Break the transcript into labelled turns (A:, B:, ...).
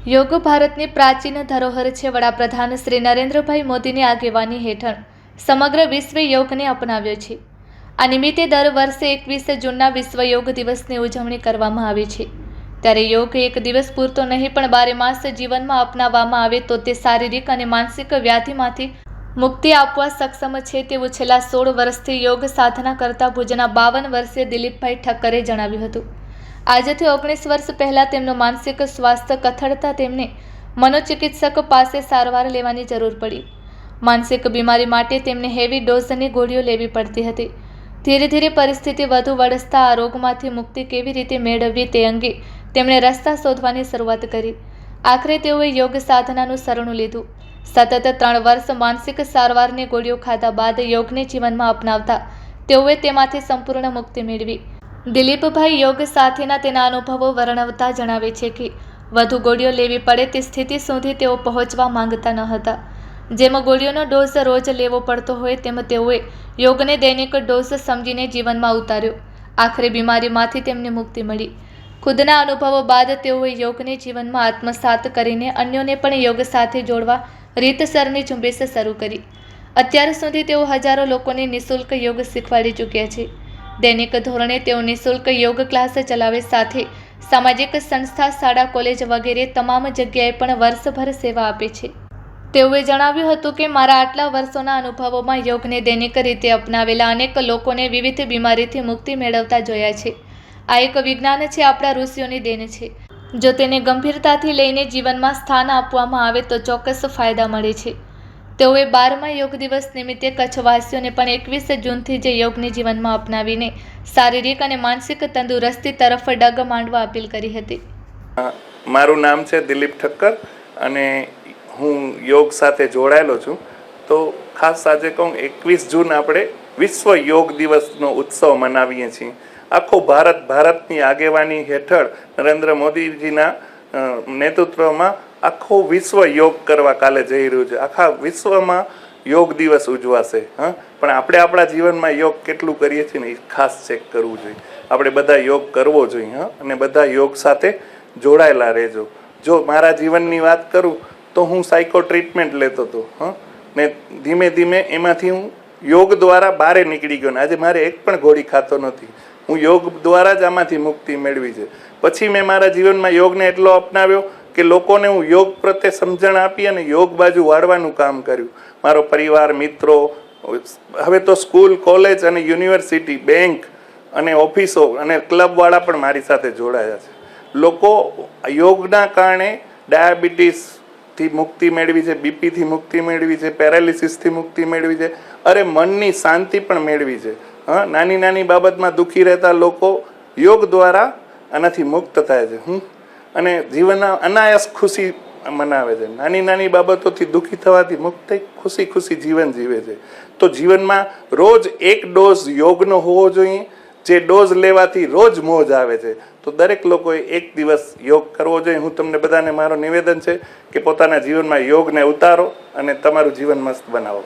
A: યોગ ભારતની પ્રાચીન ધરોહર છે। વડાપ્રધાન શ્રી નરેન્દ્રભાઈ મોદીની આગેવાની હેઠળ સમગ્ર વિશ્વે યોગને અપનાવ્યો છે। આ નિમિત્તે દર વર્ષે 21 જૂનના વિશ્વ યોગ દિવસની ઉજવણી કરવામાં આવે છે। ત્યારે યોગ એક દિવસ પૂરતો નહીં પણ 12 માસ જીવનમાં અપનાવવામાં આવે તો તે શારીરિક અને માનસિક વ્યાધિમાંથી મુક્તિ આપવા સક્ષમ છે તેવું છેલ્લા 16 વર્ષથી યોગ સાધના કરતા ભુજના 52 વર્ષીય દિલીપભાઈ ઠક્કરે જણાવ્યું હતું। આજથી 19 વર્ષ પહેલાં તેમનું માનસિક સ્વાસ્થ્ય કથળતા તેમને મનોચિકિત્સક પાસે સારવાર લેવાની જરૂર પડી। માનસિક બીમારી માટે તેમને હેવી ડોઝની ગોળીઓ લેવી પડતી હતી। ધીરે ધીરે પરિસ્થિતિ વધુ વડસતા આ રોગમાંથી મુક્તિ કેવી રીતે મેળવવી તે અંગે તેમણે રસ્તા શોધવાની શરૂઆત કરી। આખરે તેઓએ યોગ સાધનાનું શરણું લીધું। સતત 3 વર્ષ માનસિક સારવારની ગોળીઓ ખાધા બાદ યોગને જીવનમાં અપનાવતા તેઓએ તેમાંથી સંપૂર્ણ મુક્તિ મેળવી। દિલીપભાઈ યોગ સાથેના તેના અનુભવો વર્ણવતા જણાવે છે કે વધુ ગોળીઓ લેવી પડે તે સ્થિતિ સુધી તેઓ પહોંચવા માંગતા ન હતા। જેમ ગોળીઓનો ડોઝ રોજ લેવો પડતો હોય તેમ તેઓએ યોગને દૈનિક ડોઝ સમજીને જીવનમાં ઉતાર્યો। આખરે બીમારીમાંથી તેમને મુક્તિ મળી। ખુદના અનુભવો બાદ તેઓએ યોગને જીવનમાં આત્મસાત કરીને અન્યોને પણ યોગ સાથે જોડવા રીતસરની ઝુંબેશ શરૂ કરી। અત્યાર સુધી તેઓ હજારો લોકોને નિઃશુલ્ક યોગ શીખવાડી ચૂક્યા છે। દૈનિક ધોરણે તેઓ નિઃશુલ્ક યોગ ક્લાસ ચલાવે સાથે સામાજિક સંસ્થા, શાળા, કોલેજ વગેરે તમામ જગ્યાએ પણ વર્ષભર સેવા આપે છે। તેઓએ જણાવ્યું હતું કે મારા આટલા વર્ષોના અનુભવોમાં યોગને દૈનિક રીતે અપનાવેલા અનેક લોકોને વિવિધ બીમારીથી મુક્તિ મેળવતા જોયા છે। આ એક વિજ્ઞાન છે, આપણા ઋષિઓની દેન છે। જો તેને ગંભીરતાથી લઈને જીવનમાં સ્થાન આપવામાં આવે તો ચોક્કસ ફાયદા મળે છે। તેઓએ 12મા યોગ દિવસ નિમિત્તે કચ્છવાસીઓને પણ 21 જૂનથી જ યોગને જીવનમાં અપનાવીને શારીરિક અને માનસિક તંદુરસ્તી તરફ ડગ માંડવા અપીલ કરી હતી।
B: મારું નામ છે દિલીપ ઠક્કર અને હું યોગ સાથે જોડાયેલો છું। તો ખાસ આજે કહું 21 જૂન આપણે વિશ્વ યોગ દિવસનો ઉત્સવ મનાવીએ છીએ। આખો ભારતની આગેવાની હેઠળ નરેન્દ્ર મોદીજીના નેતૃત્વમાં આખો વિશ્વ યોગ કરવા કાલે જઈ રહ્યું છે। આખા વિશ્વમાં યોગ દિવસ ઉજવાશે। પણ આપણે આપણા જીવનમાં યોગ કેટલું કરીએ છીએ ને એ ખાસ ચેક કરવું જોઈએ। આપણે બધા યોગ કરવો જોઈએ અને બધા યોગ સાથે જોડાયેલા રહેજો। જો મારા જીવનની વાત કરું તો હું સાયકો ટ્રીટમેન્ટ લેતો હતો ને ધીમે ધીમે એમાંથી હું યોગ દ્વારા બહાર નીકળી ગયો ને આજે મારે એક પણ ગોળી ખાતો નથી। હું યોગ દ્વારા જ આમાંથી મુક્તિ મેળવી છે। પછી મેં મારા જીવનમાં યોગને એટલો અપનાવ્યો કે લોકોને હું યોગ પ્રત્યે સમજણ આપી અને યોગ બાજુ વાળવાનું કામ કર્યું। મારો પરિવાર, મિત્રો, હવે તો સ્કૂલ, કોલેજ અને યુનિવર્સિટી, બેંક અને ઓફિસો અને ક્લબવાળા પણ મારી સાથે જોડાયા છે। લોકો યોગના કારણે ડાયાબિટીસથી મુક્તિ મેળવી છે, બીપીથી મુક્તિ મેળવી છે, પેરાલિસિસથી મુક્તિ મેળવી છે, અરે મનની શાંતિ પણ મેળવી છે। નાની નાની બાબતમાં દુઃખી રહેતા લોકો યોગ દ્વારા આનાથી મુક્ત થાય છે અને જીવનના અનાયાસ ખુશી મનાવે છે। નાની નાની બાબતોથી દુઃખી થવાથી મુક્ત થઈ ખુશી ખુશી જીવન જીવે છે। તો જીવનમાં રોજ એક ડોઝ યોગનો હોવો જોઈએ, જે ડોઝ લેવાથી રોજ મોજ આવે છે। તો દરેક લોકોએ એક દિવસ યોગ કરવો જોઈએ। હું તમને બધાને મારો નિવેદન છે કે પોતાના જીવનમાં યોગને ઉતારો અને તમારું જીવન મસ્ત બનાવો।